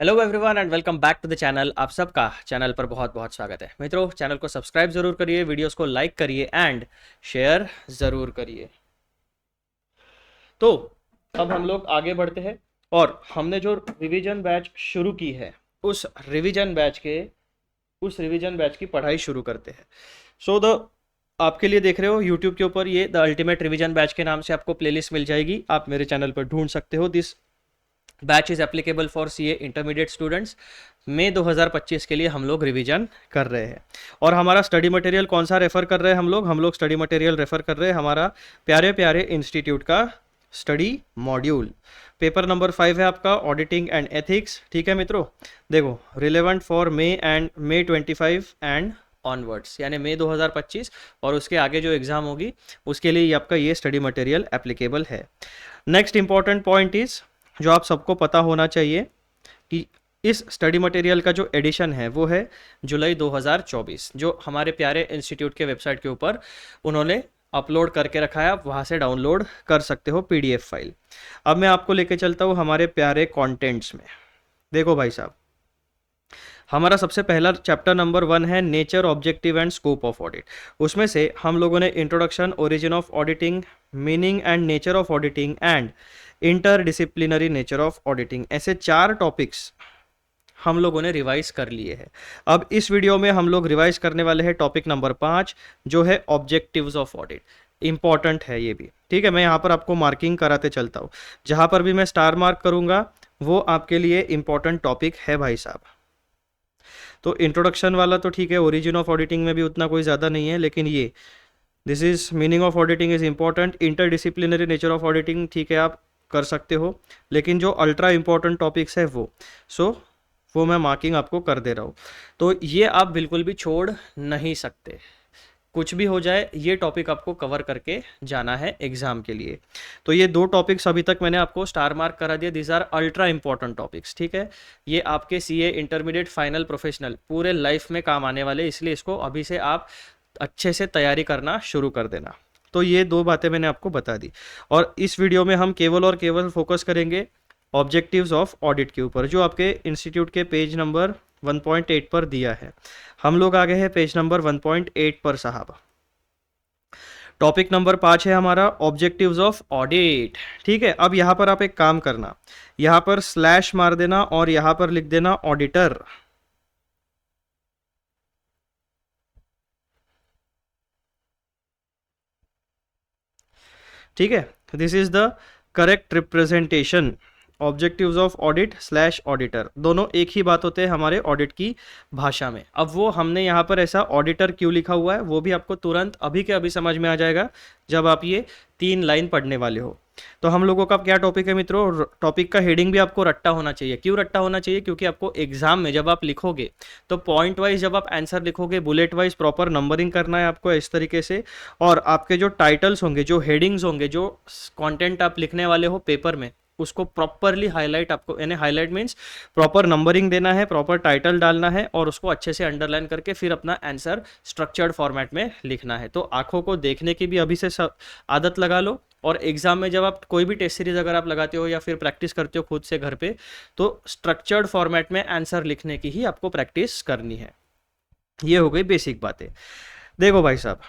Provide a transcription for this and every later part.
Hello everyone and welcome back to the channel. आप सबका channel पर बहुत बहुत स्वागत है। मित्रों, चैनल को सब्सक्राइब जरूर करिए, वीडियोस को लाइक करिए एंड शेयर जरूर करिए। तो अब हम लोग आगे बढ़ते हैं और हमने जो रिवीजन बैच शुरू की है उस रिवीजन बैच के उस रिवीजन बैच की पढ़ाई शुरू करते हैं। सो द आपके लिए देख रहे हो यूट्यूब के ऊपर ये द अल्टीमेट रिवीजन बैच के नाम से आपको प्लेलिस्ट मिल जाएगी। आप मेरे चैनल पर ढूंढ सकते हो। This batch is applicable for CA intermediate students. मई 2025 के लिए हम लोग रिवीजन कर रहे हैं। और हमारा स्टडी मटेरियल कौन सा रेफर कर रहे हैं? हम लोग स्टडी मटेरियल रेफर कर रहे हैं हमारा प्यारे प्यारे इंस्टीट्यूट का स्टडी मॉड्यूल। पेपर नंबर 5 है आपका ऑडिटिंग एंड एथिक्स। ठीक है मित्रों, देखो relevant for may 25 and onwards, यानी मई 2025 और उसके आगे जो एग्जाम होगी उसके लिए आपका ये स्टडी मटेरियल एप्लीकेबल है। नेक्स्ट इंपॉर्टेंट पॉइंट इज जो आप सबको पता होना चाहिए कि इस स्टडी मटेरियल का जो एडिशन है वो है जुलाई 2024, जो हमारे प्यारे इंस्टीट्यूट के वेबसाइट के ऊपर उन्होंने अपलोड करके रखा है। आप वहाँ से डाउनलोड कर सकते हो पीडीएफ फाइल। अब मैं आपको लेके चलता हूँ हमारे प्यारे कंटेंट्स में। देखो भाई साहब, हमारा सबसे पहला चैप्टर नंबर 1 है nature, objective and scope of audit. उसमें से हम लोगों ने introduction, origin of auditing, meaning and nature of auditing and interdisciplinary nature of auditing, ऐसे 4 टॉपिक्स हम लोगों ने रिवाइज कर लिए हैं। अब इस वीडियो में हम लोग रिवाइज करने वाले हैं टॉपिक नंबर 5 जो है ऑब्जेक्टिव्स ऑफ ऑडिट। इंपॉर्टेंट है ये भी, ठीक है। मैं यहाँ पर आपको मार्किंग कराते चलता हूँ, जहाँ पर भी मैं स्टार मार्क करूँगा वो आपके लिए इंपॉर्टेंट टॉपिक है भाई साहब। तो इंट्रोडक्शन वाला तो ठीक है, ओरिजिन ऑफ ऑडिटिंग में भी उतना कोई ज़्यादा नहीं है, लेकिन ये this is meaning of auditing is important. Interdisciplinary nature of auditing ठीक है, आप कर सकते हो, लेकिन जो अल्ट्रा इंपॉर्टेंट टॉपिक्स है वो मैं मार्किंग आपको कर दे रहा हूँ। तो ये आप बिल्कुल भी छोड़ नहीं सकते, कुछ भी हो जाए ये टॉपिक आपको कवर करके जाना है एग्जाम के लिए। तो ये 2 टॉपिक्स अभी तक मैंने आपको स्टार मार्क करा दिया, these are ultra important topics, ठीक है। ये आपके सीए इंटरमीडिएट फाइनल प्रोफेशनल पूरे लाइफ में काम आने वाले, इसलिए इसको अभी से आप अच्छे से तैयारी करना शुरू कर देना। तो ये 2 बातें मैंने आपको बता दी और इस वीडियो में हम केवल और केवल फोकस करेंगे ऑब्जेक्टिव्स ऑफ ऑडिट के ऊपर, जो आपके इंस्टीट्यूट के पेज नंबर 1.8 पर दिया है। हम लोग आगे हैं पेज नंबर 1.8 पर साहब। टॉपिक नंबर 5 है हमारा ऑब्जेक्टिव्स ऑफ ऑडिट, ठीक है। अब यहाँ पर आप एक काम करना, यहाँ पर स्लैश मार देना और यहाँ पर लिख देना ऑडिटर। ठीक है, this is the correct representation. Objectives of audit slash auditor, दोनों एक ही बात होते हैं हमारे ऑडिट की भाषा में। अब वो हमने यहाँ पर ऐसा ऑडिटर क्यों लिखा हुआ है वो भी आपको तुरंत अभी के अभी समझ में आ जाएगा जब आप ये 3 लाइन पढ़ने वाले हो। तो हम लोगों का क्या टॉपिक है मित्रों? टॉपिक का हेडिंग भी आपको रट्टा होना चाहिए। क्यों रट्टा होना चाहिए? क्योंकि आपको एग्जाम में जब आप लिखोगे तो पॉइंट वाइज जब आप आंसर लिखोगे, बुलेट वाइज प्रॉपर नंबरिंग करना है आपको इस तरीके से। और आपके जो टाइटल्स होंगे, जो हेडिंग्स होंगे, जो कंटेंट आप लिखने वाले हो पेपर में, उसको प्रॉपरली हाईलाइट, आपको यानी हाईलाइट मीन्स प्रॉपर नंबरिंग देना है, प्रॉपर टाइटल डालना है और उसको अच्छे से अंडरलाइन करके फिर अपना आंसर स्ट्रक्चर्ड फॉर्मेट में लिखना है। तो आंखों को देखने की भी अभी से आदत लगा लो और एग्जाम में जब आप कोई भी टेस्ट सीरीज अगर आप लगाते हो या फिर प्रैक्टिस करते हो खुद से घर पे, तो स्ट्रक्चर्ड फॉर्मेट में आंसर लिखने की ही आपको प्रैक्टिस करनी है। ये हो गई बेसिक बातें। देखो भाई साहब,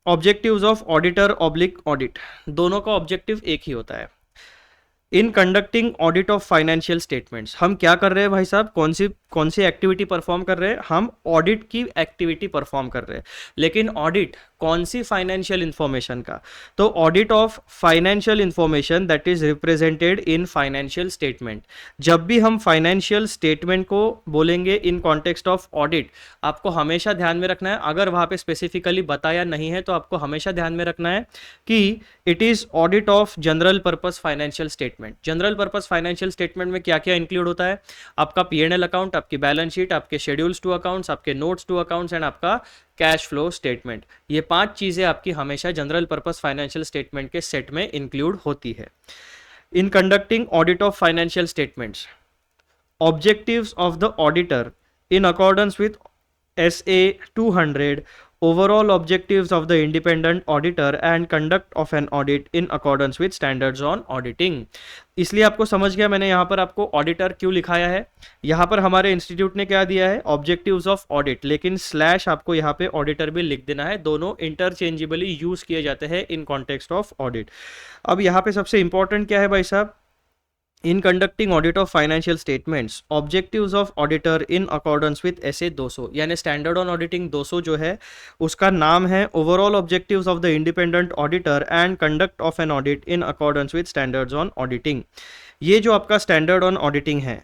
objectives of auditor oblique audit, दोनों का ऑब्जेक्टिव एक ही होता है। इन conducting audit of financial statements, हम क्या कर रहे हैं भाई साहब? कौन सी एक्टिविटी परफॉर्म कर रहे हैं? हम ऑडिट की एक्टिविटी परफॉर्म कर रहे हैं। लेकिन ऑडिट कौन सी? फाइनेंशियल इंफॉर्मेशन का। तो audit of financial information that is represented in financial statement. जब भी हम फाइनेंशियल स्टेटमेंट को बोलेंगे इन कॉन्टेक्स्ट ऑफ ऑडिट, आपको हमेशा ध्यान में रखना है, अगर वहां पे स्पेसिफिकली बताया नहीं है तो आपको हमेशा ध्यान में रखना है कि it is audit of general purpose financial statement. General purpose financial statement में क्या क्या इंक्लूड होता है? आपका पीएनएल अकाउंट, आपकी बैलेंस शीट, आपके शेड्यूल्स टू अकाउंट्स, आपके नोट्स टू अकाउंट्स एंड आपका कैश फ्लो स्टेटमेंट। ये 5 चीजें आपकी हमेशा जनरल पर्पस फाइनेंशियल स्टेटमेंट के सेट में इंक्लूड होती है। इन conducting audit of financial statements, objectives of the auditor in accordance with SA 200 overall objectives of the independent auditor and conduct of an audit in accordance with standards on auditing। इसलिए आपको समझ गया मैंने यहाँ पर आपको ऑडिटर क्यों लिखाया है। यहाँ पर हमारे इंस्टीट्यूट ने क्या दिया है, ऑब्जेक्टिव्स ऑफ ऑडिट, लेकिन स्लैश आपको यहाँ पे ऑडिटर भी लिख देना है। दोनों इंटरचेंजेबली यूज किए जाते हैं इन कॉन्टेक्स्ट ऑफ ऑडिट। अब यहाँ पे सबसे इंपॉर्टेंट क्या है भाई साहब, in conducting audit of financial statements objectives of auditor in accordance with SA 200, यानी स्टैंडर्ड ऑन ऑडिटिंग 200 जो है उसका नाम है overall objectives of the independent auditor and conduct of an audit in accordance with standards on auditing. ये जो आपका standard on auditing है,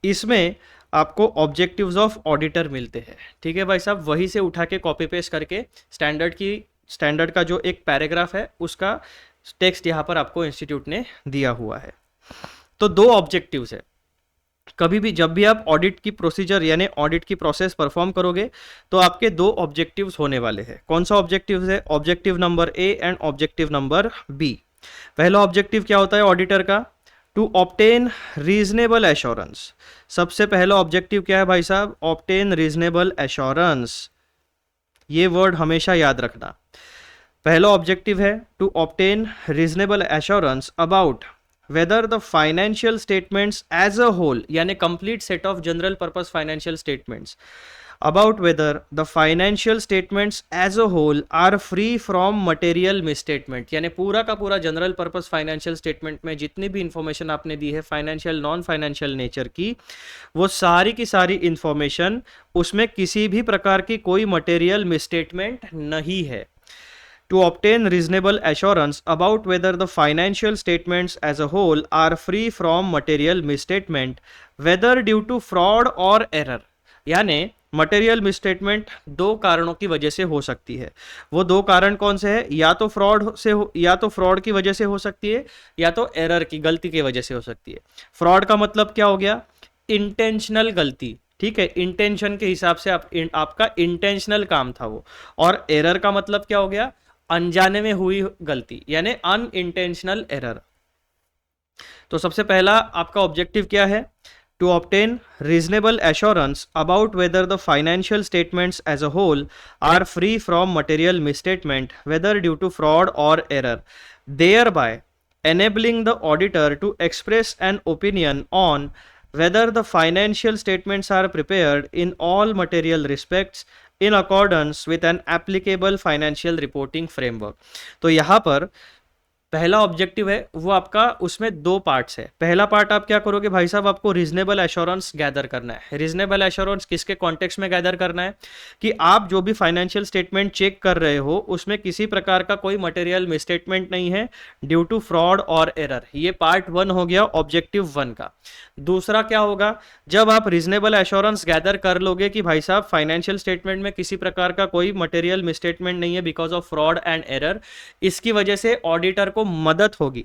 इसमें आपको ऑब्जेक्टिव्स ऑफ ऑडिटर मिलते हैं। ठीक है भाई साहब, वहीं से उठा के कॉपी पेस्ट करके स्टैंडर्ड का जो एक पैराग्राफ है उसका टेक्स्ट यहाँ पर आपको इंस्टीट्यूट ने दिया हुआ है। तो दो ऑब्जेक्टिव्स है। कभी भी जब भी आप ऑडिट की प्रोसीजर यानी ऑडिट की प्रोसेस परफॉर्म करोगे तो आपके दो ऑब्जेक्टिव्स होने वाले हैं। कौन सा ऑब्जेक्टिव्स है, objective number A and objective number B. पहला ऑब्जेक्टिव क्या होता है ऑडिटर का, टू ऑब्टेन रीजनेबल एश्योरेंस। सबसे पहला ऑब्जेक्टिव क्या है भाई साहब, ऑब्टेन रीजनेबल एश्योरेंस। ये वर्ड हमेशा याद रखना। पहला ऑब्जेक्टिव है to obtain reasonable assurance about whether the financial statements as a whole, यानी complete set of general purpose financial statements, about whether the financial statements as a whole are free from material misstatement, यानी पूरा का पूरा general purpose financial statement में जितनी भी information आपने दी है फाइनेंशियल नॉन फाइनेंशियल नेचर की, वो सारी की सारी इंफॉर्मेशन उसमें किसी भी प्रकार की कोई मटेरियल मिसस्टेटमेंट नहीं है। To obtain reasonable assurance about whether the financial statements as a whole are free from material misstatement, whether due to fraud or error, यानी मटेरियल मिसस्टेटमेंट दो कारणों की वजह से हो सकती है। वो दो कारण कौन से हैं, या तो फ्रॉड की वजह से हो सकती है या तो एरर की गलती की वजह से हो सकती है। फ्रॉड का मतलब क्या हो गया, इंटेंशनल गलती। ठीक है, इंटेंशन के हिसाब से आपका इंटेंशनल काम था वो। और एरर का मतलब क्या हो गया, अनजाने में हुई गलती, यानी अनइंटेंशनल एरर। तो सबसे पहला आपका ऑब्जेक्टिव क्या है, to obtain reasonable assurance about whether the financial statements as a whole are free from material misstatement whether due to fraud और error, thereby enabling the auditor to express an opinion on whether the financial statements are prepared in all material respects in accordance with an applicable financial reporting framework। तो यहाँ पर पहला objective है वो आपका, उसमें दो पार्ट्स है। पहला पार्ट आप क्या करोगे भाई साहब, आपको रीजनेबल एश्योरेंस गैदर करना है। रीजनेबल एश्योरेंस किसके कॉन्टेक्स्ट में गैदर करना है, कि आप जो भी फाइनेंशियल स्टेटमेंट चेक कर रहे हो उसमें किसी प्रकार का कोई मटेरियल मिसस्टेटमेंट नहीं है ड्यू टू फ्रॉड और एरर। ये पार्ट 1 हो गया ऑब्जेक्टिव 1 का। दूसरा क्या होगा, जब आप रीजनेबल एश्योरेंस गैदर कर लोगे कि भाई साहब फाइनेंशियल स्टेटमेंट में किसी प्रकार का कोई मटेरियल मिसस्टेटमेंट नहीं है because of fraud and error, इसकी वजह से ऑडिटर को मदद होगी,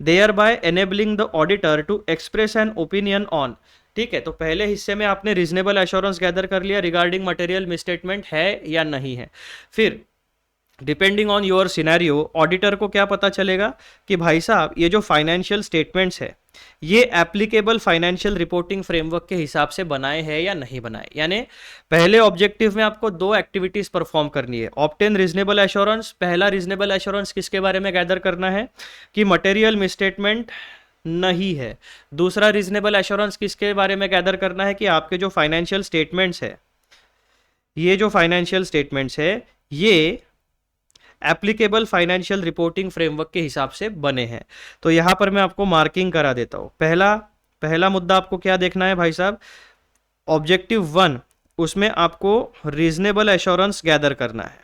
thereby enabling the auditor to express an opinion on. ठीक है, तो पहले हिस्से में आपने रीजनेबल एश्योरेंस गैदर कर लिया रिगार्डिंग मटेरियल मिसस्टेटमेंट है या नहीं है। फिर depending on your scenario auditor को क्या पता चलेगा कि भाई साहब ये जो फाइनेंशियल स्टेटमेंट्स है ये एप्लीकेबल फाइनेंशियल रिपोर्टिंग फ्रेमवर्क के हिसाब से बनाए हैं या नहीं बनाए। यानी पहले ऑब्जेक्टिव में आपको दो एक्टिविटीज परफॉर्म करनी है, ऑब्टेन रीजनेबल एश्योरेंस। पहला रीजनेबल एश्योरेंस किसके बारे में गैदर करना है, कि मटेरियल मिसस्टेटमेंट नहीं है। दूसरा रीजनेबल एश्योरेंस किसके बारे में गैदर करना है, कि आपके जो फाइनेंशियल स्टेटमेंट्स है, ये जो फाइनेंशियल स्टेटमेंट्स है ये एप्लीकेबल फाइनेंशियल रिपोर्टिंग फ्रेमवर्क के हिसाब से बने हैं। तो यहां पर मैं आपको मार्किंग करा देता हूं। पहला मुद्दा आपको क्या देखना है भाई साहब, ऑब्जेक्टिव 1, उसमें आपको रीजनेबल एश्योरेंस गैदर करना है।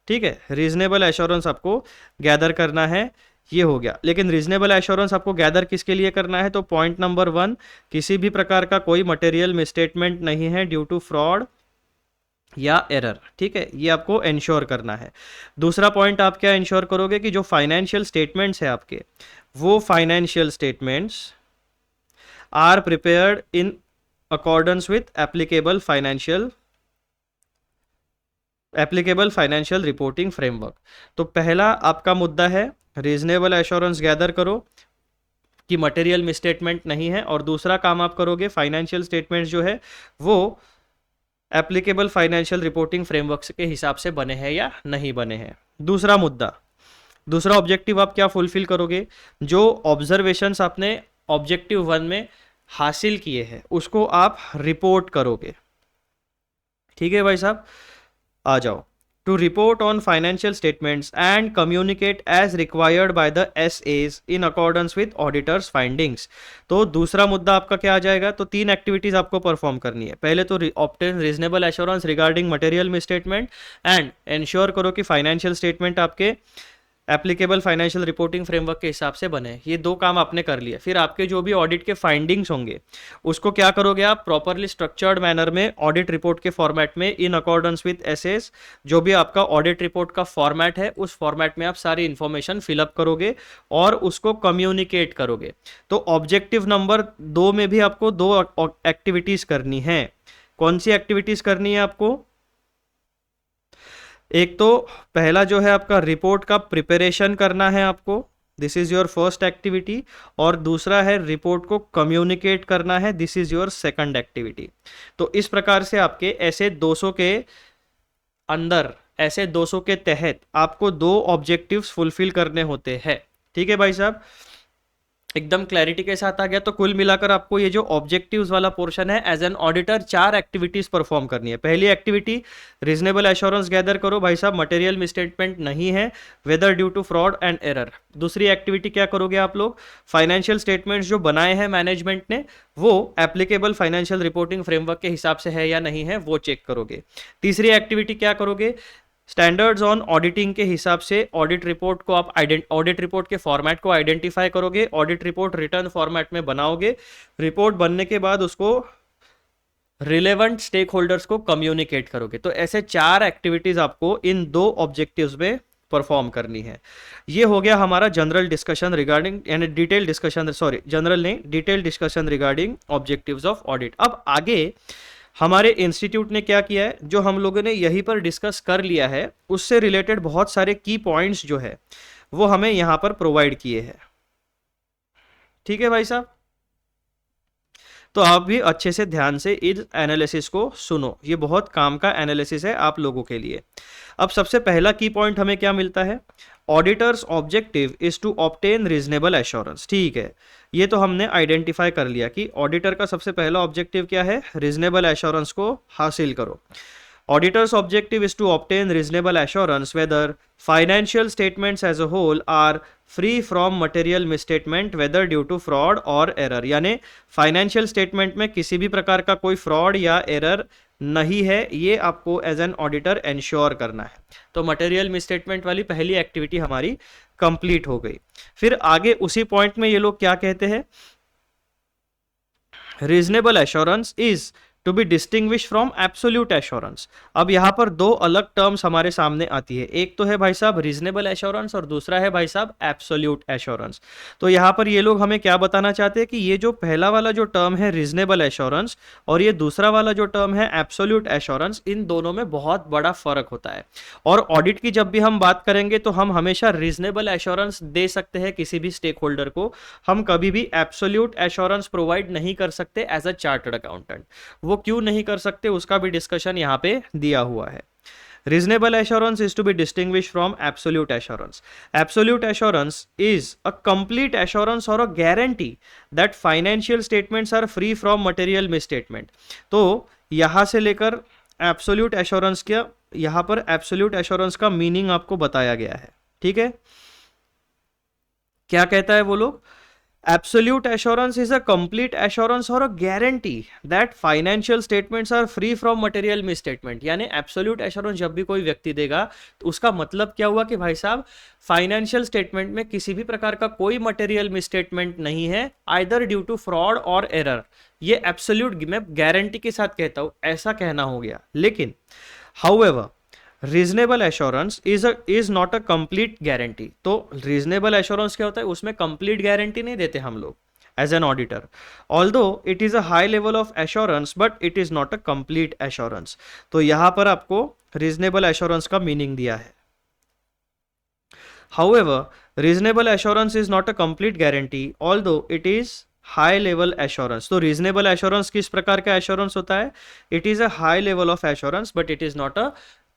ठीक है, रीजनेबल एश्योरेंस आपको गैदर करना है, ये हो गया। लेकिन रीजनेबल एश्योरेंस आपको गैदर किसके लिए करना है, तो पॉइंट नंबर 1, किसी भी प्रकार का कोई मटेरियल मिसस्टेटमेंट नहीं है ड्यू टू फ्रॉड या एरर। ठीक है, ये आपको इंश्योर करना है। दूसरा पॉइंट आप क्या इंश्योर करोगे, कि जो फाइनेंशियल स्टेटमेंट्स है आपके, वो financial statements are prepared in accordance with applicable financial reporting framework. तो पहला आपका मुद्दा है रीजनेबल एश्योरेंस गैदर करो कि मटेरियल मिसस्टेटमेंट नहीं है, और दूसरा काम आप करोगे फाइनेंशियल स्टेटमेंट्स जो है वो एप्लीकेबल फाइनेंशियल रिपोर्टिंग फ्रेमवर्क के हिसाब से बने हैं या नहीं बने हैं। दूसरा मुद्दा, दूसरा ऑब्जेक्टिव आप क्या फुलफिल करोगे, जो ऑब्जर्वेशंस आपने ऑब्जेक्टिव 1 में हासिल किए हैं उसको आप रिपोर्ट करोगे। ठीक है भाई साहब, आ जाओ। To report on financial statements and communicate as required by the SAs in accordance with auditor's findings. तो दूसरा मुद्दा आपका क्या आ जाएगा, तो 3 एक्टिविटीज आपको परफॉर्म करनी है। पहले तो obtain reasonable assurance regarding material misstatement and ensure करो कि फाइनेंशियल स्टेटमेंट आपके एप्लीकेबल फाइनेंशियल रिपोर्टिंग फ्रेमवर्क के हिसाब से बने। ये 2 काम आपने कर लिया। फिर आपके जो भी ऑडिट के फाइंडिंग्स होंगे उसको क्या करोगे आप, प्रॉपरली स्ट्रक्चर्ड मैनर में ऑडिट रिपोर्ट के फॉर्मेट में इन अकॉर्डेंस विद एसएस, जो भी आपका ऑडिट रिपोर्ट का फॉर्मेट है उस फॉर्मेट में आप सारी इंफॉर्मेशन फिलअप करोगे और उसको कम्युनिकेट करोगे। तो ऑब्जेक्टिव नंबर 2 में भी आपको 2 एक्टिविटीज करनी है। कौन सी एक्टिविटीज करनी है आपको, एक तो पहला जो है आपका रिपोर्ट का प्रिपरेशन करना है आपको, this is your first activity, और दूसरा है रिपोर्ट को कम्युनिकेट करना है, this is your second activity. तो इस प्रकार से आपके ऐसे 200 के अंदर, ऐसे 200 के तहत आपको 2 ऑब्जेक्टिव्स फुलफिल करने होते हैं। ठीक है भाई साहब, एकदम क्लैरिटी के साथ आ गया। तो कुल मिलाकर आपको ये जो ऑब्जेक्टिव्स वाला पोर्शन है as an auditor 4 activities perform करनी है। पहली एक्टिविटी, रीजनेबल एश्योरेंस गैदर करो भाई साहब मटेरियल मिसस्टेटमेंट नहीं है whether due to fraud and error. दूसरी एक्टिविटी क्या करोगे आप लोग, फाइनेंशियल स्टेटमेंट्स जो बनाए हैं मैनेजमेंट ने वो एप्लीकेबल फाइनेंशियल रिपोर्टिंग फ्रेमवर्क के हिसाब से है या नहीं है वो चेक करोगे। तीसरी एक्टिविटी क्या करोगे, स्टैंडर्ड्स ऑन ऑडिटिंग के हिसाब से ऑडिट रिपोर्ट को आप ऑडिट रिपोर्ट के फॉर्मेट को आइडेंटिफाई करोगे, ऑडिट रिपोर्ट रिटर्न फॉर्मेट में बनाओगे, रिपोर्ट बनने के बाद उसको रिलेवेंट स्टेक होल्डर्स को कम्युनिकेट करोगे। तो ऐसे 4 एक्टिविटीज आपको इन 2 ऑब्जेक्टिव्स में परफॉर्म करनी है। ये हो गया हमारा जनरल डिस्कशन रिगार्डिंग, यानी डिटेल डिस्कशन, सॉरी जनरल नहीं, detail discussion regarding objectives of audit. अब आगे हमारे इंस्टीट्यूट ने क्या किया है, जो हम लोगों ने यहीं पर डिस्कस कर लिया है उससे रिलेटेड बहुत सारे की पॉइंट्स जो है वो हमें यहां पर प्रोवाइड किए हैं। ठीक है भाई साहब, तो आप भी अच्छे से ध्यान से इस एनालिसिस को सुनो, ये बहुत काम का एनालिसिस है आप लोगों के लिए। अब सबसे पहला की पॉइंट हमें क्या मिलता है, auditor's objective is to obtain reasonable assurance. ठीक है, ये तो हमने आइडेंटिफाई कर लिया कि ऑडिटर का सबसे पहला ऑब्जेक्टिव क्या है, रीजनेबल एश्योरेंस को हासिल करो। Auditor's objective is to obtain reasonable assurance whether financial statements as a whole are free from material misstatement whether due to fraud or error। यानी फाइनेंशियल स्टेटमेंट में किसी भी प्रकार का कोई फ्रॉड या एरर नहीं है, ये आपको एज एन ऑडिटर एंश्योर करना है। तो मटेरियल मिसस्टेटमेंट वाली पहली एक्टिविटी हमारी कंप्लीट हो गई। फिर आगे उसी पॉइंट में ये लोग क्या कहते हैं, reasonable assurance is to be distinguish from absolute assurance. अब यहां पर 2 अलग टर्म्स हमारे सामने आती है, एक तो है भाई साहब रीजनेबल एश्योरेंस और दूसरा है भाई साहब एब्सोल्यूट एश्योरेंस। तो यहां पर ये लोग हमें क्या बताना चाहते हैं कि ये जो पहला वाला जो टर्म है रीजनेबल एश्योरेंस और ये दूसरा वाला जो टर्म है एब्सोल्यूट एश्योरेंस, इन दोनों में बहुत बड़ा फर्क होता है। और ऑडिट की जब भी हम बात करेंगे तो हम हमेशा रीजनेबल एश्योरेंस दे सकते हैं किसी भी स्टेक होल्डर को, हम कभी भी एब्सोल्यूट एश्योरेंस प्रोवाइड नहीं कर सकते एज अ चार्टर्ड अकाउंटेंट। वो क्यों नहीं कर सकते उसका भी डिस्कशन यहां पे दिया हुआ है। Reasonable assurance is to be distinguished from absolute assurance. Absolute assurance is a complete assurance or a guarantee that financial statements are free from material misstatement. तो यहां से लेकर absolute assurance क्या, यहां पर absolute assurance का मीनिंग आपको बताया गया है। ठीक है, क्या कहता है वो लोग, Absolute assurance is a complete assurance or a guarantee that financial statements are free from material misstatement। यानी absolute assurance जब भी कोई व्यक्ति देगा तो उसका मतलब क्या हुआ कि भाई साहब फाइनेंशियल स्टेटमेंट में किसी भी प्रकार का कोई मटेरियल मिसस्टेटमेंट नहीं है आइदर ड्यू टू फ्रॉड और एरर। ये एब्सोल्यूट मैं गारंटी के साथ कहता हूं, ऐसा कहना हो गया। लेकिन however reasonable assurance is not a complete guarantee. तो रीजनेबल एश्योरेंस क्या होता है, उसमें कंप्लीट गारंटी नहीं देते हम लोग as an auditor, although it is a high level of assurance but it is not a complete assurance. तो यहां पर आपको रीजनेबल एश्योरेंस का मीनिंग दिया है। However, reasonable assurance is not a complete guarantee, although it is high level assurance. तो reasonable assurance किस प्रकार का एश्योरेंस होता है? It is a high level of assurance but it is not a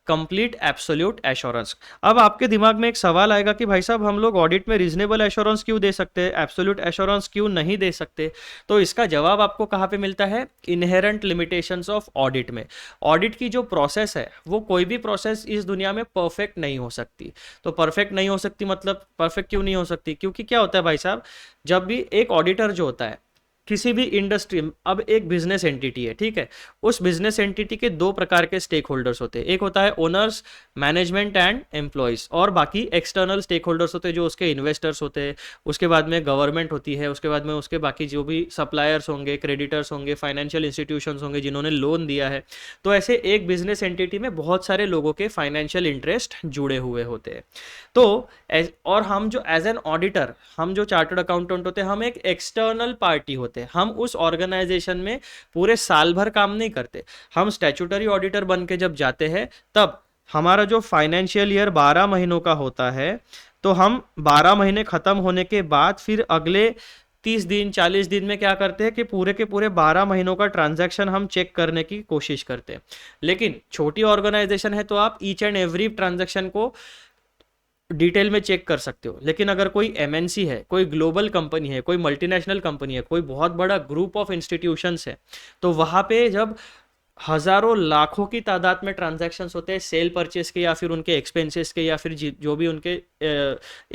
complete absolute assurance. अब आपके दिमाग में एक सवाल आएगा कि भाई साहब हम लोग ऑडिट में रीजनेबल एश्योरेंस क्यों दे सकते हैं, एब्सोल्यूट एश्योरेंस क्यों नहीं दे सकते? तो इसका जवाब आपको कहाँ पे मिलता है? इनहेरेंट लिमिटेशंस ऑफ ऑडिट में। ऑडिट की जो प्रोसेस है वो कोई भी प्रोसेस इस दुनिया में परफेक्ट नहीं हो सकती। तो परफेक्ट नहीं हो सकती मतलब परफेक्ट क्यों नहीं हो सकती? क्योंकि क्या होता है भाई साहब, जब भी एक ऑडिटर जो होता है किसी भी इंडस्ट्री, अब एक बिजनेस एंटिटी है, ठीक है, उस बिजनेस एंटिटी के दो प्रकार के स्टेक होल्डर्स होते हैं। एक होता है ओनर्स, मैनेजमेंट एंड एम्प्लॉयज, और बाकी एक्सटर्नल स्टेक होल्डर्स होते हैं जो उसके इन्वेस्टर्स होते हैं। उसके बाद में गवर्नमेंट होती है, उसके बाद में उसके बाकी जो भी सप्लायर्स होंगे, क्रेडिटर्स होंगे, फाइनेंशियल इंस्टीट्यूशंस होंगे जिन्होंने लोन दिया है। तो ऐसे एक बिजनेस एंटिटी में बहुत सारे लोगों के फाइनेंशियल इंटरेस्ट जुड़े हुए होते हैं। तो और हम जो एज एन ऑडिटर, हम जो चार्टर्ड अकाउंटेंट होते हैं, हम एक एक्सटर्नल पार्टी होते हैं। हम उस ऑर्गेनाइजेशन में पूरे साल भर काम नहीं करते। हम स्टैट्यूटरी ऑडिटर बन के जब जाते हैं तब हमारा जो फाइनेंशियल ईयर 12 महीनों का होता है, तो हम 12 महीने खत्म होने के बाद फिर अगले 30 दिन 40 दिन में क्या करते हैं कि पूरे के पूरे 12 महीनों का ट्रांजैक्शन हम चेक करने की कोशिश करते हैं। लेकिन छोटी ऑर्गेनाइजेशन है तो आप ईच एंड एवरी ट्रांजैक्शन को डिटेल में चेक कर सकते हो। लेकिन अगर कोई एमएनसी है, कोई ग्लोबल कंपनी है, कोई मल्टीनेशनल कंपनी है, कोई बहुत बड़ा ग्रुप ऑफ इंस्टीट्यूशंस है, तो वहां पे जब हजारों लाखों की तादाद में ट्रांजैक्शंस होते हैं सेल परचेस के या फिर उनके एक्सपेंसेस के या फिर जो भी उनके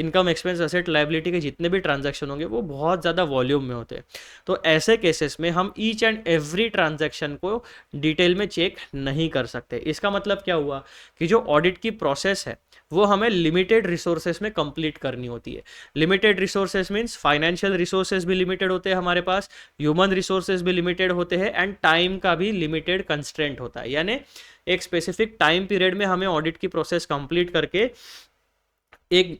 इनकम एक्सपेंस एसेट लायबिलिटी के जितने भी ट्रांजैक्शन होंगे वो बहुत ज़्यादा वॉल्यूम में होते हैं। तो ऐसे केसेस में हम ईच एंड एवरी ट्रांजैक्शन को डिटेल में चेक नहीं कर सकते। इसका मतलब क्या हुआ कि जो ऑडिट की प्रोसेस है वो हमें लिमिटेड रिसोर्सेस में कंप्लीट करनी होती है। Limited resources means financial resources भी लिमिटेड होते हैं हमारे पास, ह्यूमन रिसोर्सेस भी लिमिटेड होते हैं, एंड टाइम का भी लिमिटेड कंस्ट्रेंट होता है। यानी एक स्पेसिफिक टाइम पीरियड में हमें ऑडिट की प्रोसेस कंप्लीट करके एक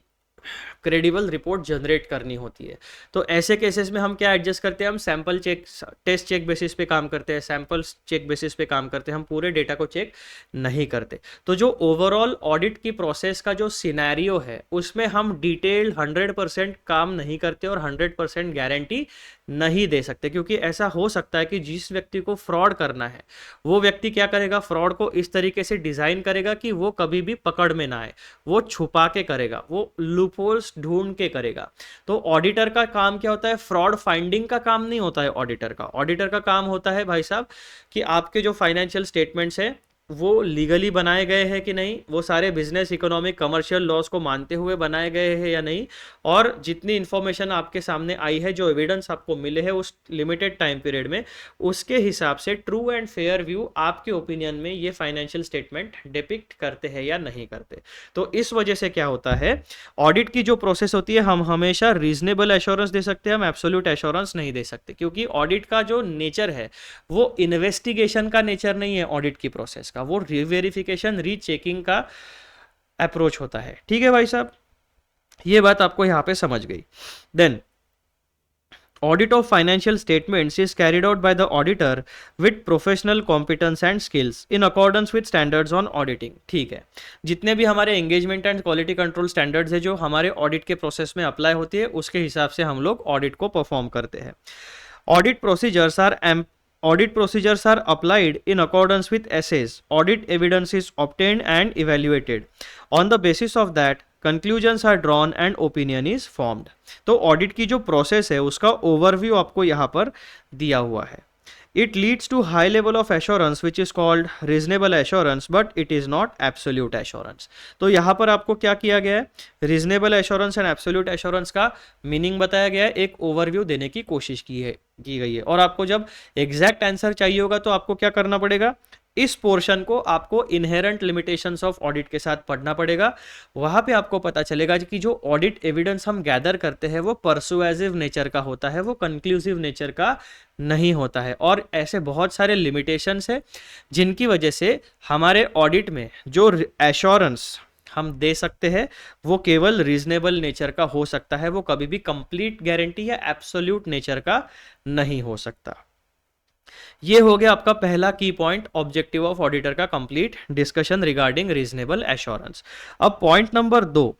क्रेडिबल रिपोर्ट जनरेट करनी होती है। तो ऐसे केसेस में हम क्या एडजस्ट करते हैं? हम sample check, test check basis पे काम करते हैं, सैंपल चेक बेसिस पे काम करते हैं, हम पूरे डेटा को चेक नहीं करते। तो जो ओवरऑल ऑडिट की प्रोसेस का जो सिनेरियो है उसमें हम डिटेल्ड 100% काम नहीं करते और 100% गारंटी नहीं दे सकते, क्योंकि ऐसा हो सकता है कि जिस व्यक्ति को फ्रॉड करना है वो व्यक्ति क्या करेगा, फ्रॉड को इस तरीके से डिजाइन करेगा कि वो कभी भी पकड़ में ना आए, वो छुपा के करेगा, वो लूपहोल्स ढूंढ के करेगा। तो ऑडिटर का काम क्या होता है? फ्रॉड फाइंडिंग का काम नहीं होता है ऑडिटर का। ऑडिटर का काम होता है भाई साहब कि आपके जो फाइनेंशियल स्टेटमेंट्स है वो लीगली बनाए गए हैं कि नहीं, वो सारे बिजनेस, इकोनॉमिक, कमर्शियल लॉज को मानते हुए बनाए गए हैं या नहीं, और जितनी इंफॉर्मेशन आपके सामने आई है, जो एविडेंस आपको मिले हैं उस लिमिटेड टाइम पीरियड में, उसके हिसाब से ट्रू एंड फेयर व्यू आपके ओपिनियन में ये फाइनेंशियल स्टेटमेंट डिपिक्ट करते हैं या नहीं करते। तो इस वजह से क्या होता है, ऑडिट की जो प्रोसेस होती है हम हमेशा रीजनेबल एश्योरेंस दे सकते हैं, हम एब्सोल्यूट एश्योरेंस नहीं दे सकते, क्योंकि ऑडिट का जो नेचर है वो इन्वेस्टिगेशन का नेचर नहीं है। ऑडिट की प्रोसेस वो रीवेरिफिकेशन, रीचेकिंग का अप्रोच होता है। ठीक है भाई साहब, ये बात आपको यहां पे समझ गई। Then Audit of financial statements is carried out by the auditor with professional competence and skills in accordance with standards on auditing। ठीक है, जितने भी हमारे engagement and quality control standards है जो हमारे ऑडिट के प्रोसेस में अप्लाई होती है, उसके हिसाब से हम लोग ऑडिट को परफॉर्म करते हैं। Audit procedures are applied in accordance with essays. Audit evidence is obtained and evaluated. On the basis of that, conclusions are drawn and opinion is formed. तो ऑडिट की जो प्रोसेस है उसका ओवरव्यू आपको यहाँ पर दिया हुआ है। It leads to high level of assurance which is called reasonable assurance but it is not absolute assurance। तो यहाँ पर आपको क्या किया गया है, reasonable assurance and absolute assurance का मीनिंग बताया गया है, एक ओवरव्यू देने की कोशिश की गई है। और आपको जब एग्जैक्ट आंसर चाहिए होगा तो आपको क्या करना पड़ेगा, इस पोर्शन को आपको इनहेरेंट लिमिटेशंस ऑफ ऑडिट के साथ पढ़ना पड़ेगा। वहां पे आपको पता चलेगा कि जो ऑडिट एविडेंस हम गैदर करते हैं वो परसुएसिव नेचर का होता है, वो कंक्लूसिव नेचर का नहीं होता है। और ऐसे बहुत सारे लिमिटेशंस है जिनकी वजह से हमारे ऑडिट में जो एश्योरेंस हम दे सकते हैं वो केवल रीजनेबल नेचर का हो सकता है, वो कभी भी कंप्लीट गारंटी या एब्सोल्यूट नेचर का नहीं हो सकता। ये हो गया आपका पहला की पॉइंट, ऑब्जेक्टिव ऑफ ऑडिटर का complete discussion regarding reasonable assurance. अब point number 2,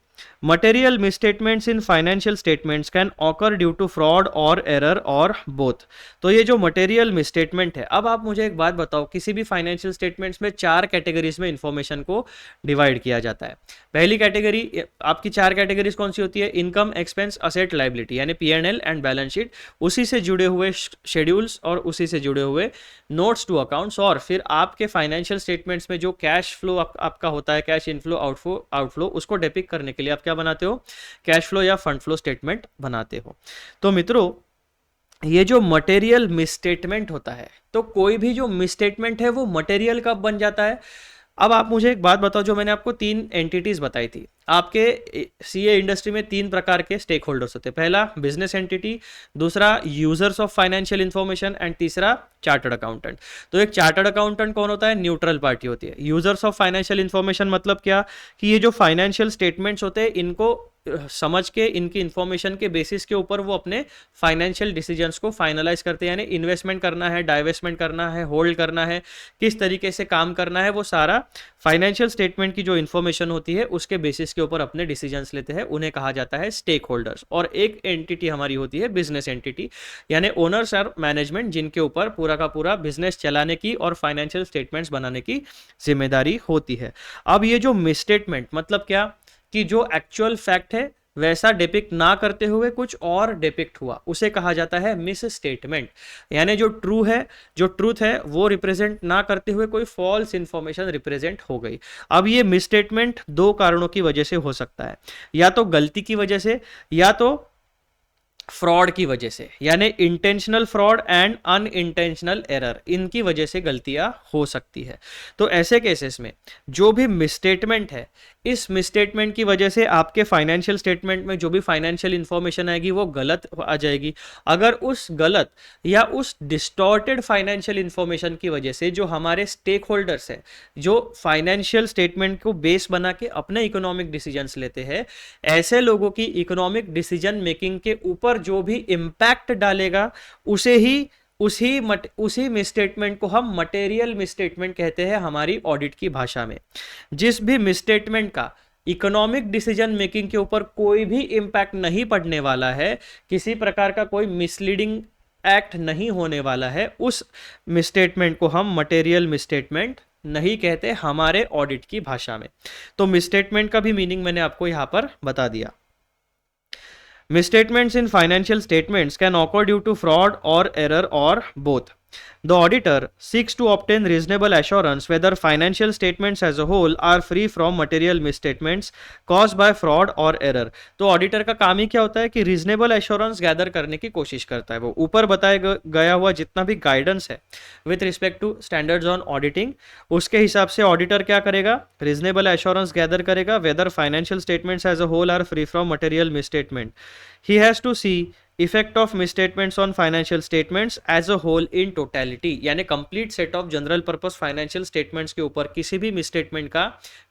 material misstatements in financial statements can occur due to fraud और एरर और बोथ। तो ये जो मटेरियल मिसस्टेटमेंट है, अब आप मुझे एक बात बताओ, किसी भी फाइनेंशियल स्टेटमेंट्स में 4 कैटेगरीज में इंफॉर्मेशन को डिवाइड किया जाता है। पहली कैटेगरी, आपकी 4 कैटेगरीज कौन सी होती है? इनकम, एक्सपेंस, असेट, लाइबिलिटी, यानी P&L एंड बैलेंस शीट, उसी से जुड़े हुए शेड्यूल्स और उसी से जुड़े हुए नोट्स टू अकाउंट्स, और फिर आपके फाइनेंशियल स्टेटमेंट्स में जो कैश फ्लो आपका होता है, कैश इनफ्लो आउटफ्लो, उसको डिपिक्ट करने के लिए आप क्या बनाते हो? कैश फ्लो या फंड फ्लो स्टेटमेंट बनाते हो। तो मित्रों, ये जो मटेरियल मिसस्टेटमेंट होता है, तो कोई भी जो मिसस्टेटमेंट है वो मटेरियल कब बन जाता है? अब आप मुझे एक बात बताओ, जो मैंने आपको 3 एंटिटीज बताई थी, आपके सीए इंडस्ट्री में 3 प्रकार के स्टेक होल्डर्स होते हैं। पहला बिजनेस एंटिटी, दूसरा users of financial information and तीसरा चार्टर्ड अकाउंटेंट। तो एक चार्टर्ड अकाउंटेंट कौन होता है? न्यूट्रल पार्टी होती है। यूजर्स ऑफ फाइनेंशियल इंफॉर्मेशन मतलब क्या? कि ये जो फाइनेंशियल स्टेटमेंट्स होते हैं, इनको समझ के, इनकी इंफॉर्मेशन के बेसिस के ऊपर वो अपने फाइनेंशियल डिसीजंस को फाइनलाइज करते हैं, यानी इन्वेस्टमेंट करना है, डाइवेस्टमेंट करना है, होल्ड करना है, किस तरीके से काम करना है, वो सारा फाइनेंशियल स्टेटमेंट की जो इंफॉर्मेशन होती है उसके बेसिस के ऊपर अपने डिसीजंस लेते हैं, उन्हें कहा जाता है स्टेक होल्डर्स। और एक एंटिटी हमारी होती है बिजनेस एंटिटी, यानी ओनर्स और मैनेजमेंट, जिनके ऊपर पूरा का पूरा बिजनेस चलाने की और फाइनेंशियल स्टेटमेंट्स बनाने की जिम्मेदारी होती है। अब ये जो मिसस्टेटमेंट मतलब क्या? कि जो एक्चुअल फैक्ट है वैसा डिपिक्ट ना करते हुए कुछ और डिपिक्ट हुआ, उसे कहा जाता है मिस स्टेटमेंट। यानी जो ट्रू है, जो ट्रूथ है, वो रिप्रेजेंट ना करते हुए कोई फॉल्स इंफॉर्मेशन रिप्रेजेंट हो गई। अब ये मिस स्टेटमेंट 2 कारणों की वजह से हो सकता है, या तो गलती की वजह से या तो फ्रॉड की वजह से, यानी intentional fraud and unintentional error, इनकी वजह से गलतियां हो सकती है। तो ऐसे केसेस में जो भी मिसस्टेटमेंट है, इस मिसस्टेटमेंट की वजह से आपके फाइनेंशियल स्टेटमेंट में जो भी फाइनेंशियल इंफॉर्मेशन आएगी वो गलत आ जाएगी। अगर उस गलत या उस डिस्टॉर्टेड फाइनेंशियल इंफॉर्मेशन की वजह से जो हमारे स्टेक होल्डर्स हैं, जो फाइनेंशियल स्टेटमेंट को बेस बना के अपने इकोनॉमिक डिसीजंस लेते हैं, ऐसे लोगों की इकोनॉमिक डिसीजन मेकिंग के ऊपर जो भी इम्पैक्ट डालेगा, उसी मिसस्टेटमेंट को हम मटेरियल मिसस्टेटमेंट कहते हैं हमारी ऑडिट की भाषा में। जिस भी मिसस्टेटमेंट का इकोनॉमिक डिसीजन मेकिंग के ऊपर कोई भी इम्पैक्ट नहीं पड़ने वाला है, किसी प्रकार का कोई मिसलीडिंग एक्ट नहीं होने वाला है, उस मिसस्टेटमेंट को हम मटेरियल मिसस्टेटमेंट नहीं कहते हमारे ऑडिट की भाषा में। तो मिसस्टेटमेंट का भी मीनिंग मैंने आपको यहां पर बता दिया। Misstatements in financial statements can occur due to fraud or error or both. The auditor seeks to obtain reasonable assurance whether financial statements as a whole are free from material misstatements caused by fraud or error. तो auditor का काम ही क्या होता है कि reasonable assurance gather करने की कोशिश करता है। वो ऊपर बताया गया हुआ जितना भी गाइडेंस है with respect to standards on auditing, उसके हिसाब से ऑडिटर क्या करेगा? रीजनेबल एश्योरेंस गैदर करेगा whether financial statements as a whole are free from material misstatement. He has to see effect of misstatements on financial statements as a whole in totality, यानी complete set of general purpose financial statements के ऊपर किसी भी misstatement का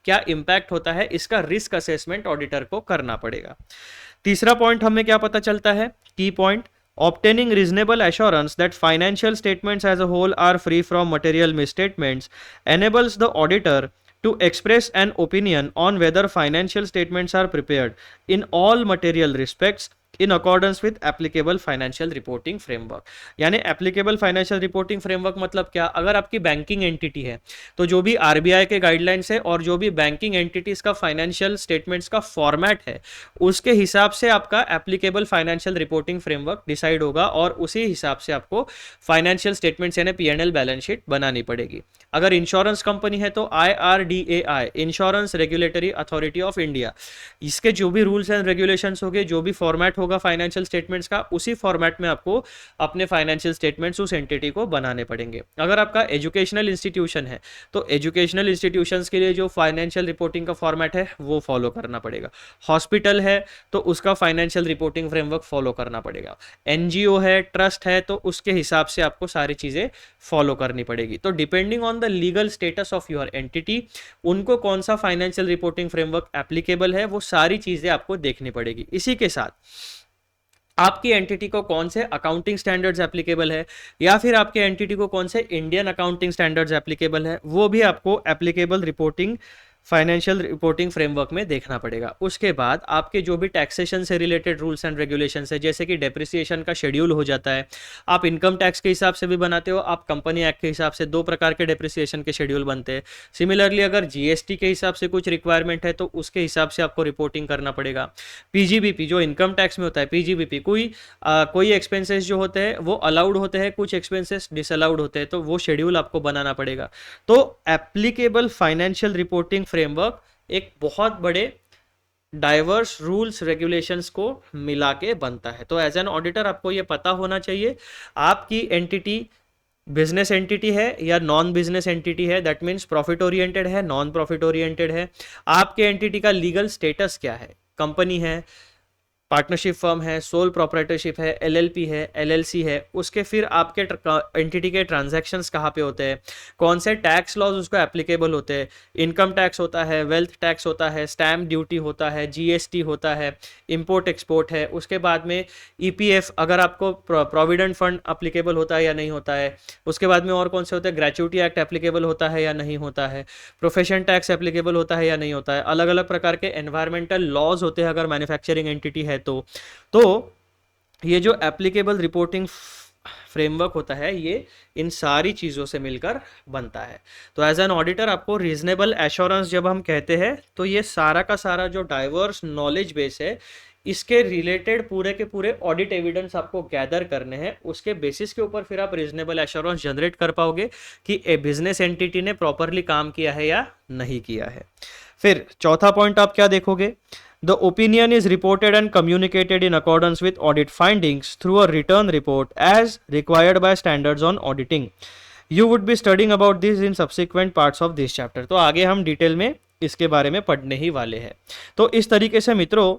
क्या impact होता है, इसका रिस्क असेसमेंट ऑडिटर को करना पड़ेगा। तीसरा पॉइंट हमें क्या पता चलता है? की point, obtaining reasonable assurance that financial statements as a whole are free from material misstatements enables the auditor to express an opinion on whether financial statements are prepared in all material respects in accordance with applicable financial reporting framework। यानी applicable financial reporting framework मतलब क्या? अगर आपकी banking entity है तो जो भी RBI के गाइडलाइंस है और जो भी बैंकिंग एंटिटीज का फाइनेंशियल स्टेटमेंट्स का फॉर्मेट है, उसके हिसाब से आपका applicable financial reporting framework decide होगा और उसी हिसाब से आपको फाइनेंशियल स्टेटमेंट्स यानी P&L बैलेंस शीट बनानी पड़ेगी। अगर इंश्योरेंस कंपनी है तो IRDAI, insurance regulatory authority of India, इसके जो भी रूल्स एंड रेगुलेशंस होंगे, जो भी फॉर्मेट होगा फाइनेंशियल स्टेटमेंट्स का, उसी फॉर्मेट में आपको अपने फाइनेंशियल स्टेटमेंट्स उस एंटिटी को बनाने पड़ेंगे। अगर आपका एजुकेशनल इंस्टीट्यूशन है तो एजुकेशनल इंस्टीट्यूशंस के लिए जो फाइनेंशियल रिपोर्टिंग का फॉर्मेट है वो फॉलो करना पड़ेगा। हॉस्पिटल है तो उसका फाइनेंशियल रिपोर्टिंग फ्रेमवर्क फॉलो करना पड़ेगा। एनजीओ है, ट्रस्ट है, तो उसके हिसाब से आपको सारी चीजें फॉलो करनी पड़ेगी। तो depending on the legal status of your entity, उनको कौन सा फाइनेंशियल रिपोर्टिंग फ्रेमवर्क एप्लीकेबल है, वो सारी चीजें आपको देखनी पड़ेगी। इसी के साथ आपकी एंटिटी को कौन से अकाउंटिंग स्टैंडर्ड्स एप्लीकेबल है या फिर आपके एंटिटी को कौन से इंडियन अकाउंटिंग स्टैंडर्ड्स एप्लीकेबल है, वो भी आपको applicable reporting financial reporting framework में देखना पड़ेगा। उसके बाद आपके जो भी टैक्सेशन से रिलेटेड रूल्स एंड रेगुलेशंस है, जैसे कि डेप्रिसिएशन का शेड्यूल हो जाता है, आप इनकम टैक्स के हिसाब से भी बनाते हो, आप कंपनी एक्ट के हिसाब से 2 प्रकार के डेप्रिसिएशन के शेड्यूल बनते हैं। सिमिलरली अगर जीएसटी के हिसाब से कुछ रिक्वायरमेंट है तो उसके हिसाब से आपको रिपोर्टिंग करना पड़ेगा। पीजीबीपी जो इनकम टैक्स में होता है, पीजीबीपी कोई एक्सपेंसेस जो होते हैं वो अलाउड होते हैं, कुछ एक्सपेंसेस डिसअलाउड होते हैं, तो वो शेड्यूल आपको बनाना पड़ेगा। तो एप्लीकेबल फाइनेंशियल रिपोर्टिंग फ्रेमवर्क एक बहुत बड़े डाइवर्स रूल्स रेगुलेशंस को मिला के बनता है। तो एज एन ऑडिटर आपको ये पता होना चाहिए आपकी एंटिटी बिजनेस एंटिटी है या नॉन बिजनेस एंटिटी है, दैट मीन्स प्रॉफिट ओरिएंटेड है, नॉन प्रॉफिट ओरिएंटेड है, आपके एंटिटी का लीगल स्टेटस क्या है, कंपनी है, पार्टनरशिप फर्म है, सोल प्रोप्राइटरशिप है, एलएलपी है, एलएलसी है, उसके फिर आपके एंटिटी के ट्रांजैक्शंस कहाँ पे होते हैं, कौन से टैक्स लॉज उसको एप्लीकेबल होते हैं, इनकम टैक्स होता है, वेल्थ टैक्स होता है, स्टैम्प ड्यूटी होता है, जीएसटी होता है, इंपोर्ट एक्सपोर्ट है, उसके बाद में ईपीएफ अगर आपको प्रोविडेंट फंड एप्लीकेबल होता है या नहीं होता है, उसके बाद में और कौन से होते हैं, ग्रेच्युटी एक्ट एप्लीकेबल होता है या नहीं होता है, प्रोफेशन टैक्स एप्लीकेबल होता है या नहीं होता है, अलग अलग प्रकार के एनवायरमेंटल लॉज होते हैं अगर मैन्युफैक्चरिंग एंटिटी है तो ये जो एप्लीकेबल रिपोर्टिंग फ्रेमवर्क होता है ये इन सारी चीज़ों से मिलकर बनता है। तो एज एन ऑडिटर आपको रीजनेबल एश्योरेंस जब हम कहते हैं तो ये सारा का सारा जो डाइवर्स नॉलेज बेस है इसके रिलेटेड पूरे के पूरे ऑडिट एविडेंस आपको गैदर करने हैं, उसके बेसिस के ऊपर फिर आप रीजनेबल एश्योरेंस जनरेट कर पाओगे कि ए बिजनेस एंटिटी ने प्रॉपरली काम किया है या नहीं किया है। फिर चौथा पॉइंट आप क्या देखोगे, The opinion is reported and communicated in accordance with audit findings through a written report as required by standards on auditing. You would be studying about this in subsequent parts of this chapter. तो आगे हम detail में इसके बारे में पढ़ने ही वाले हैं। तो इस तरीके से मित्रों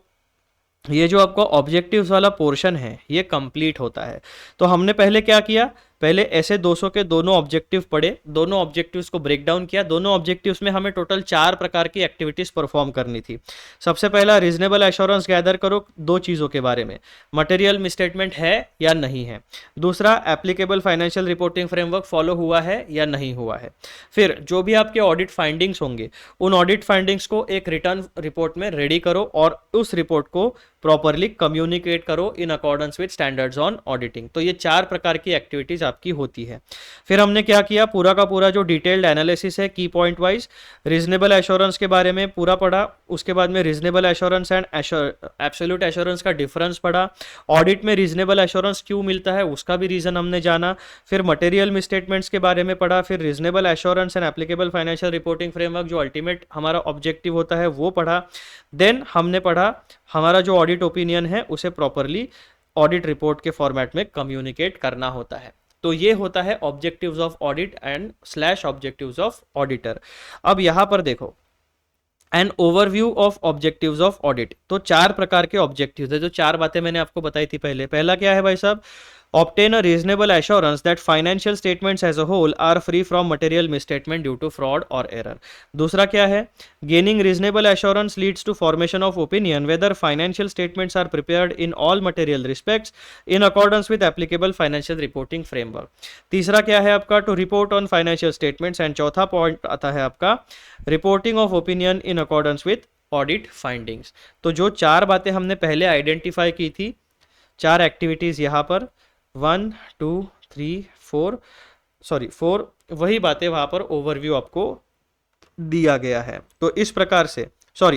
ये जो आपको ऑब्जेक्टिव्स वाला पोर्शन है ये कंप्लीट होता है। तो हमने पहले क्या किया, पहले ऐसे 200 के दोनों ऑब्जेक्टिव पढ़े, दोनों ऑब्जेक्टिव्स को ब्रेक डाउन किया, दोनों ऑब्जेक्टिव्स में हमें टोटल 4 प्रकार की एक्टिविटीज परफॉर्म करनी थी। सबसे पहला रीजनेबल एश्योरेंस गैदर करो 2 चीज़ों के बारे में, मटेरियल मिसस्टेटमेंट है या नहीं है, दूसरा applicable financial reporting framework follow हुआ है या नहीं हुआ है। फिर जो भी आपके ऑडिट फाइंडिंग्स होंगे उन ऑडिट फाइंडिंग्स को एक रिटर्न रिपोर्ट में रेडी करो और उस रिपोर्ट को प्रॉपरली कम्युनिकेट करो इन accordance with standards on auditing. तो ये 4 प्रकार की एक्टिविटीज आपकी होती है। फिर हमने क्या किया, पूरा का पूरा जो डिटेल्ड एनालिसिस है की पॉइंट वाइज रीजनेबल एश्योरेंस के बारे में पूरा पढ़ा, उसके बाद में reasonable assurance and absolute assurance का डिफरेंस पढ़ा, ऑडिट में रीजनेबल एश्योरेंस क्यों मिलता है उसका भी रीजन हमने जाना, फिर मटेरियल मिसस्टेटमेंट्स के बारे में पढ़ा, फिर reasonable assurance and applicable financial reporting framework जो अल्टीमेट हमारा ऑब्जेक्टिव होता है वो पढ़ा। देन हमने पढ़ा हमारा जो ऑडिट ओपिनियन है उसे प्रॉपरली ऑडिट रिपोर्ट के फॉर्मेट में कम्युनिकेट करना होता है। तो ये होता है objectives of audit and / objectives of auditor. अब यहां पर देखो an overview of objectives of audit. तो 4 प्रकार के ऑब्जेक्टिव्स है, जो 4 बातें मैंने आपको बताई थी पहले। पहला क्या है भाई साहब, obtain a reasonable assurance that financial statements as a whole are free from material misstatement due to fraud or error. दूसरा क्या है, gaining reasonable assurance leads to formation of opinion whether financial statements are prepared in all material respects in accordance with applicable financial reporting framework. तीसरा क्या है आपका, to report on financial statements, and चौथा point आता है आपका reporting of opinion in accordance with audit findings. तो जो 4 बातें हमने पहले आइडेंटिफाई की थी, 4 एक्टिविटीज यहाँ पर 1 2 3 4 वही बातें वहां पर ओवरव्यू आपको दिया गया है। तो इस प्रकार से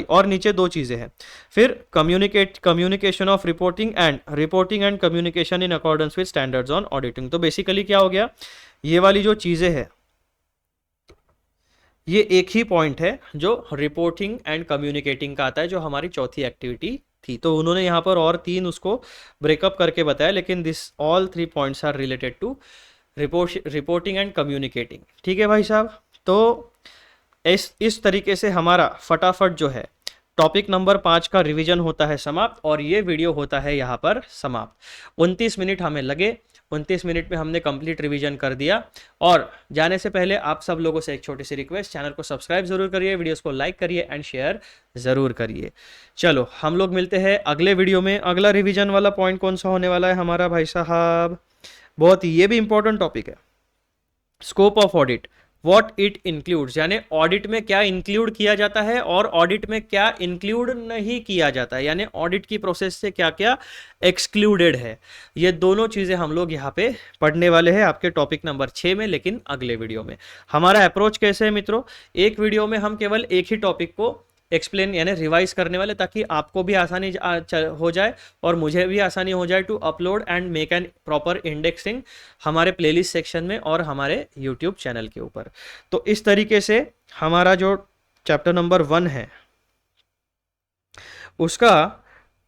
और नीचे 2 चीजें हैं, फिर communication of reporting and communication in accordance with standards on auditing. तो बेसिकली क्या हो गया, ये वाली जो चीजें हैं ये एक ही पॉइंट है जो रिपोर्टिंग एंड कम्युनिकेटिंग का आता है, जो हमारी चौथी एक्टिविटी थी। तो उन्होंने यहाँ पर और 3 उसको ब्रेकअप करके बताया, लेकिन this all 3 points are related to reporting and communicating. ठीक है भाई साहब, तो इस तरीके से हमारा फटाफट जो है टॉपिक नंबर 5 का रिवीजन होता है समाप्त, और ये वीडियो होता है यहाँ पर समाप्त। 29 मिनट हमें लगे, 29 मिनट में हमने कंप्लीट रिवीजन कर दिया। और जाने से पहले आप सब लोगों से एक छोटी सी रिक्वेस्ट, चैनल को सब्सक्राइब जरूर करिए, वीडियोस को लाइक करिए एंड शेयर जरूर करिए। चलो हम लोग मिलते हैं अगले वीडियो में। अगला रिवीजन वाला पॉइंट कौन सा होने वाला है हमारा भाई साहब, बहुत ही ये भी इंपॉर्टेंट टॉपिक है, scope of audit. What it includes, यानी ऑडिट में क्या इंक्लूड किया जाता है और ऑडिट में क्या इंक्लूड नहीं किया जाता है, यानी ऑडिट की प्रोसेस से क्या क्या एक्सक्लूडेड है। ये दोनों चीजें हम लोग यहाँ पे पढ़ने वाले हैं आपके टॉपिक नंबर 6 में, लेकिन अगले वीडियो में। हमारा अप्रोच कैसे है मित्रों, एक वीडियो में हम केवल एक ही टॉपिक को एक्सप्लेन यानी रिवाइज करने वाले, ताकि आपको भी आसानी हो जाए और मुझे भी आसानी हो जाए to upload and make an proper indexing हमारे प्लेलिस्ट सेक्शन में और हमारे यूट्यूब चैनल के ऊपर। तो इस तरीके से हमारा जो चैप्टर नंबर 1 है उसका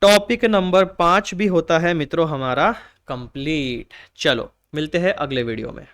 टॉपिक नंबर 5 भी होता है मित्रों हमारा कंप्लीट। चलो मिलते हैं अगले वीडियो में।